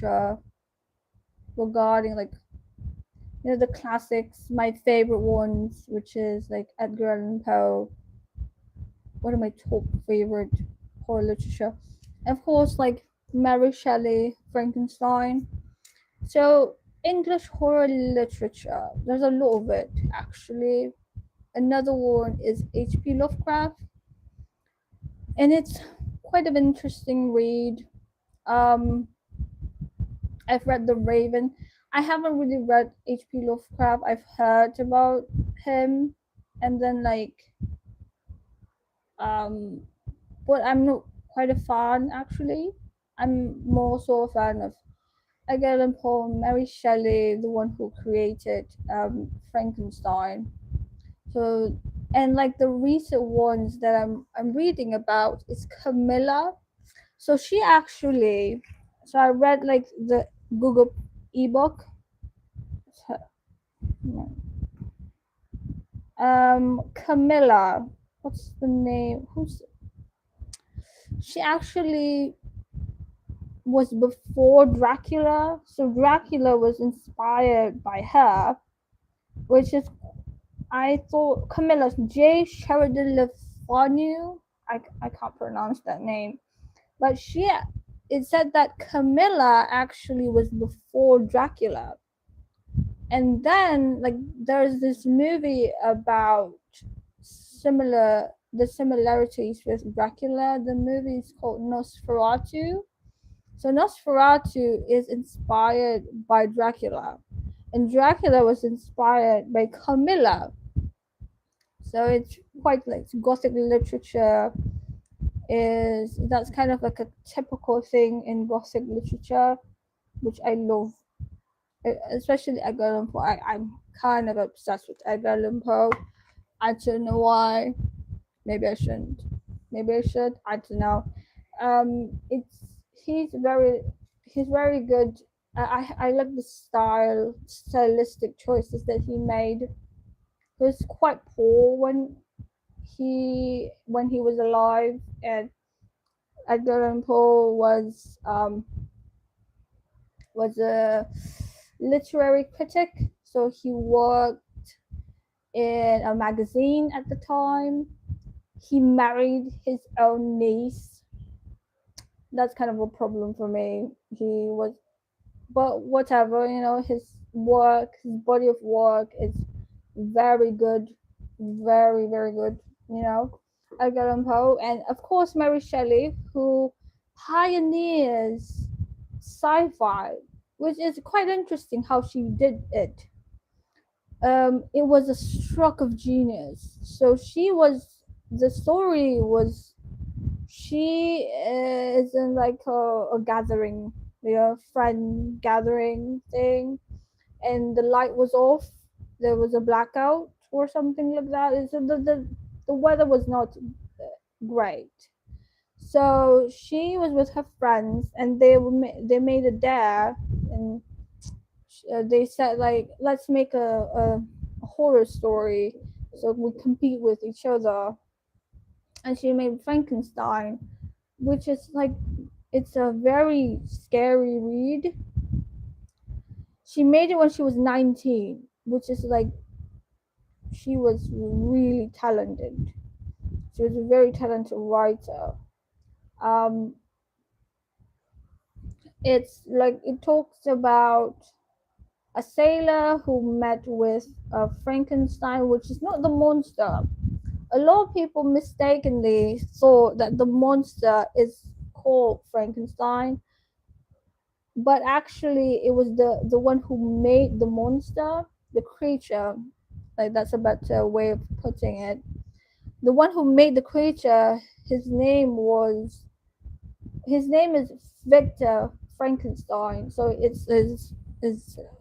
literature regarding like the classics, my favorite ones, which is like Edgar Allan Poe, one of my top favorite horror literature. And of course, like Mary Shelley, Frankenstein. So English horror literature, there's a lot of it actually. Another one is H.P. Lovecraft, and it's quite an interesting read. Um, I've read The Raven. I haven't really read H.P. Lovecraft. I've heard about him, and then um, but I'm not quite a fan actually. I'm more so a fan of Edgar Allan Poe, Mary Shelley, the one who created Frankenstein. So and like the recent ones that I'm reading about is Camilla. So she actually, so I read like the Google ebook. Camilla. What's the name? Who's she actually was before Dracula. So Dracula was inspired by her, which is I thought Camilla J. Sheridan Le Fanu. I can't pronounce that name, but it said that Camilla actually was before Dracula, and then like there's this movie about the similarities with Dracula. The movie is called Nosferatu. So Nosferatu is inspired by Dracula, and Dracula was inspired by Camilla. So it's quite like Gothic literature is that's kind of like a typical thing in Gothic literature, which I love, especially Edgar Allan Poe. I'm kind of obsessed with Edgar Allan Poe. I don't know why. Maybe I shouldn't. Maybe I should. I don't know. It's he's very he's very good. I like the stylistic choices that he made. He was quite poor when he was alive, and Edgar Allan Poe was a literary critic. So he worked in a magazine at the time. He married his own niece. That's kind of a problem for me. He was, but whatever, his body of work is very good, very, very good, you know. Edgar Allan Poe, and of course, Mary Shelley, who pioneers sci fi, which is quite interesting how she did it. It was a stroke of genius. So the story was she is in like a gathering, friend gathering thing, and the light was off. There was a blackout or something like that. So the weather was not great. So she was with her friends, and they made a dare, and they said like, let's make a horror story, so we compete with each other. And she made Frankenstein, which is like it's a very scary read. She made it when she was 19, which is like she was really talented. She was a very talented writer. Um, it's like it talks about a sailor who met with a Frankenstein, which is not the monster. A lot of people mistakenly thought that the monster is called Frankenstein, but actually it was the one who made the monster, the creature. Like that's a better way of putting it. The one who made the creature, his name is Victor Frankenstein. So it's his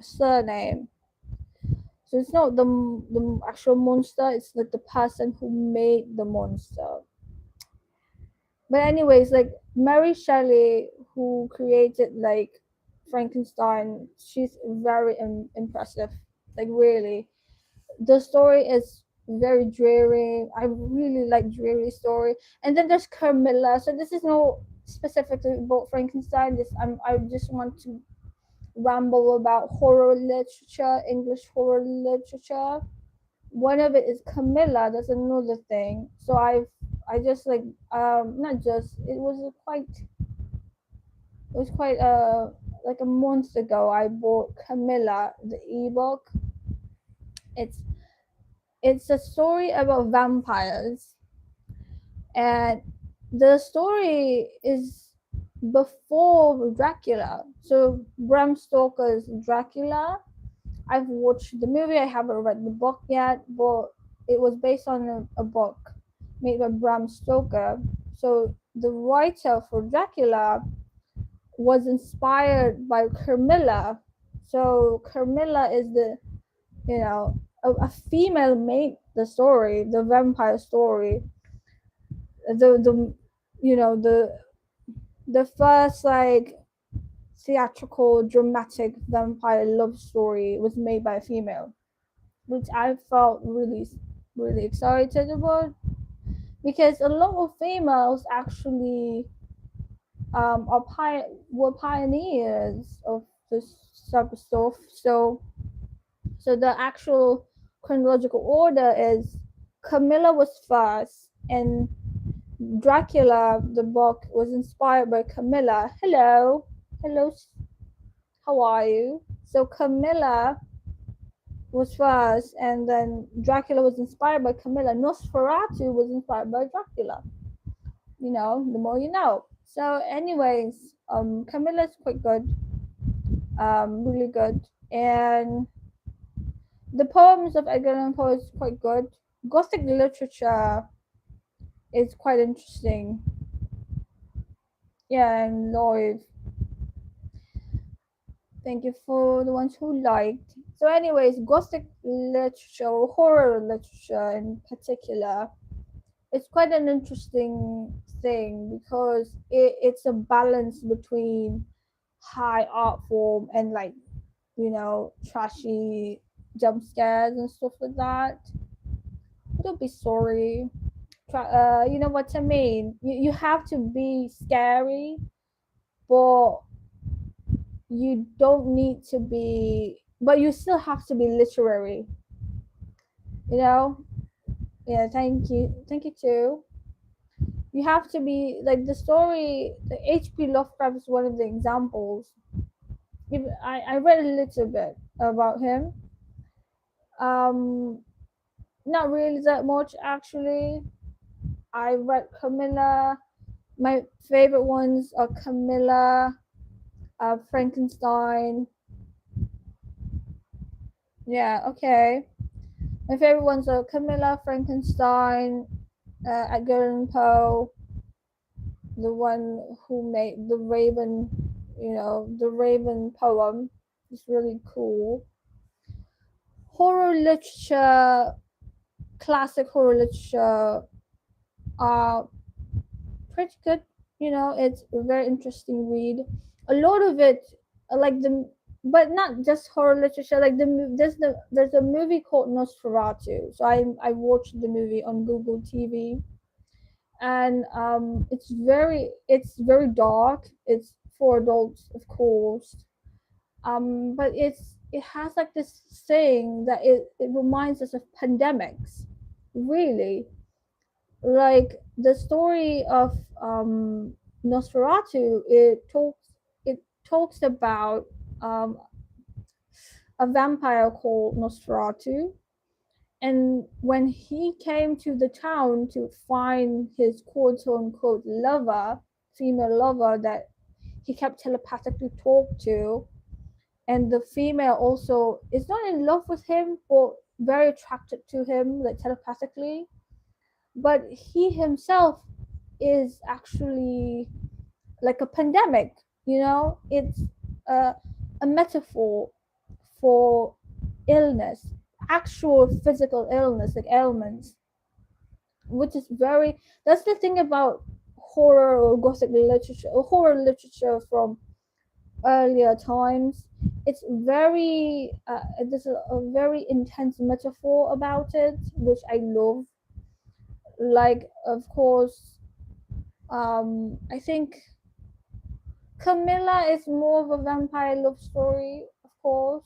surname. So it's not the actual monster. It's like the person who made the monster. But anyways, like Mary Shelley, who created like Frankenstein, she's very impressive. Like really, the story is very dreary. I really like dreary story. And then there's Camilla. So this is no. specifically about Frankenstein. I just want to ramble about horror literature, English horror literature. One of it is Camilla. That's another thing. So I just like not just it was quite like a month ago. I bought Camilla the ebook. It's it's a story about vampires, and the story is before Dracula. So Bram Stoker's Dracula. I've watched the movie. I haven't read the book yet, but it was based on a book made by Bram Stoker. So the writer for Dracula was inspired by Carmilla. So Carmilla is a female made the story, the vampire story. The you know the first like theatrical dramatic vampire love story was made by a female, which I felt really excited about, because a lot of females actually were pioneers of this type of stuff. So the actual chronological order is Camilla was first, and Dracula, the book, was inspired by Camilla. Hello, how are you? So Camilla was first, and then Dracula was inspired by Camilla. Nosferatu was inspired by Dracula. The more you know. So, anyways, Camilla's quite good, really good, and the poems of Edgar Allan Poe is quite good. Gothic literature is quite interesting. Yeah, and Lloyd. Thank you for the ones who liked. So, anyways, Gothic literature, horror literature in particular, it's quite an interesting thing because it's a balance between high art form and like trashy jump scares and stuff like that. Don't be sorry. You know what I mean. You have to be scary, but you don't need to be. But you still have to be literary. You know. Yeah. Thank you too. You have to be like the story. The H.P. Lovecraft is one of the examples. I read a little bit about him. Um, Not really that much actually. I read Camilla. My favorite ones are Camilla, Frankenstein. Yeah, okay. My favorite ones are Camilla, Frankenstein, Edgar Allan Poe, the one who made the Raven. The Raven poem is really cool. Horror literature, classic horror literature are pretty good. It's a very interesting read. A lot of it, like but not just horror literature. Like there's a movie called Nosferatu. So I watched the movie on Google TV, and it's very dark. It's for adults, of course. But it has like this thing that it reminds us of pandemics, really. Like the story of Nosferatu, it talks about um, a vampire called Nosferatu, and when he came to the town to find his quote unquote lover, female lover that he kept telepathically talk to, and the female also is not in love with him but very attracted to him like telepathically, but he himself is actually like a pandemic. It's a metaphor for illness, actual physical illness, like ailments, which is very that's the thing about horror or gothic literature or horror literature from earlier times. It's very there's a very intense metaphor about it, which I love. Like, of course, I think Camilla is more of a vampire love story, of course,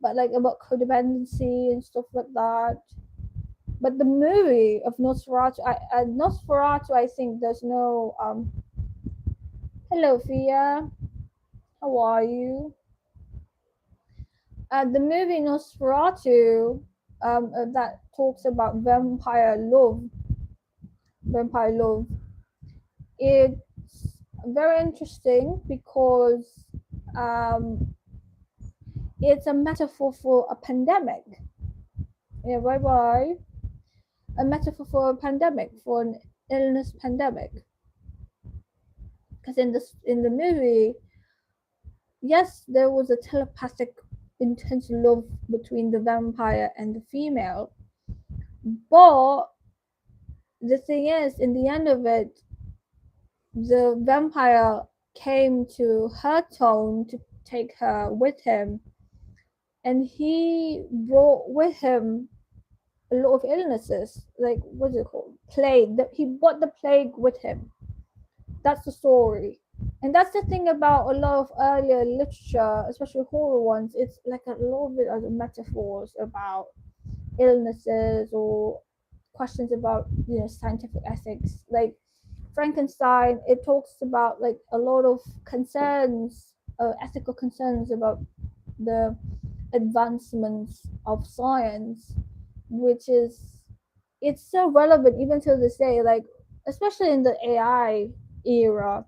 but like about codependency and stuff like that. But the movie of Nosferatu, Nosferatu, I think there's no Hello, Fia. How are you? The movie Nosferatu, that talks about vampire love. It's very interesting because um, it's a metaphor for a pandemic. Yeah, bye bye. A metaphor for a pandemic, for an illness pandemic. Because in the movie, yes, there was a telepathic, intense love between the vampire and the female, but the thing is, in the end of it, the vampire came to her town to take her with him, and he brought with him a lot of illnesses, like what's it called, plague. He brought the plague with him. That's the story. And that's the thing about a lot of earlier literature, especially horror ones. It's like a lot of it are metaphors about illnesses or questions about scientific ethics. Like Frankenstein, it talks about like a lot of concerns, ethical concerns about the advancements of science, which is it's so relevant even till this day. Like especially in the AI era,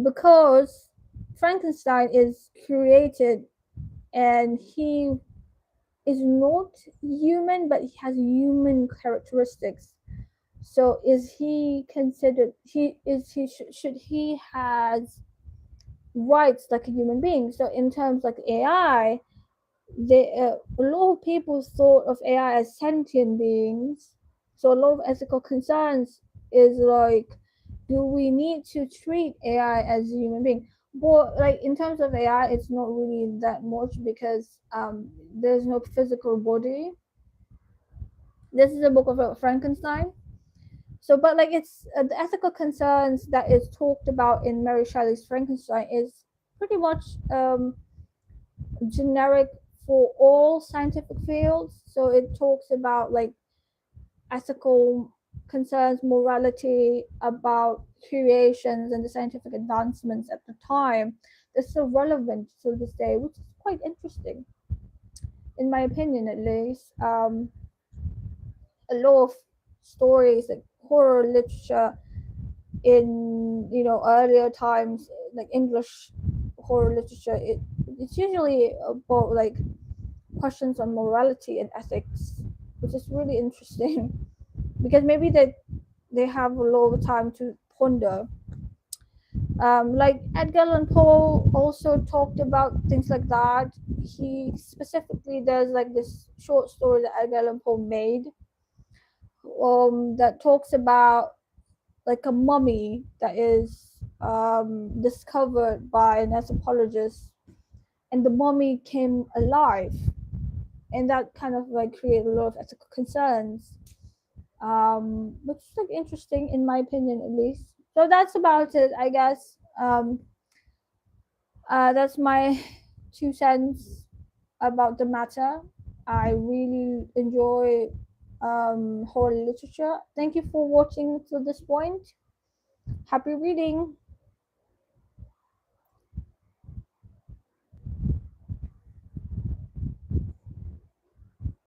because Frankenstein is created and he is not human, but he has human characteristics. So is he considered? Should he has rights like a human being? So in terms like AI, a lot of people thought of AI as sentient beings. So a lot of ethical concerns is like, do we need to treat AI as a human being? But like in terms of AI, it's not really that much because there's no physical body. This is a book of Frankenstein. So, but like it's the ethical concerns that is talked about in Mary Shelley's Frankenstein is pretty much generic for all scientific fields. So it talks about like ethical concerns, morality, about creations and the scientific advancements at the time. They're still relevant to this day, which is quite interesting, in my opinion, at least. A lot of stories like horror literature in earlier times, like English horror literature, it's usually about like questions on morality and ethics, which is really interesting because maybe they have a lot of time to ponder. Like Edgar Allan Poe also talked about things like that. He specifically, there's like this short story that Edgar Allan Poe made, that talks about like a mummy that is discovered by an anthropologist, and the mummy came alive, and that kind of like created a lot of ethical concerns, which is like interesting in my opinion, at least. So that's about it, I guess. That's my 2 cents about the matter. I really enjoy horror literature. Thank you for watching to this point. Happy reading.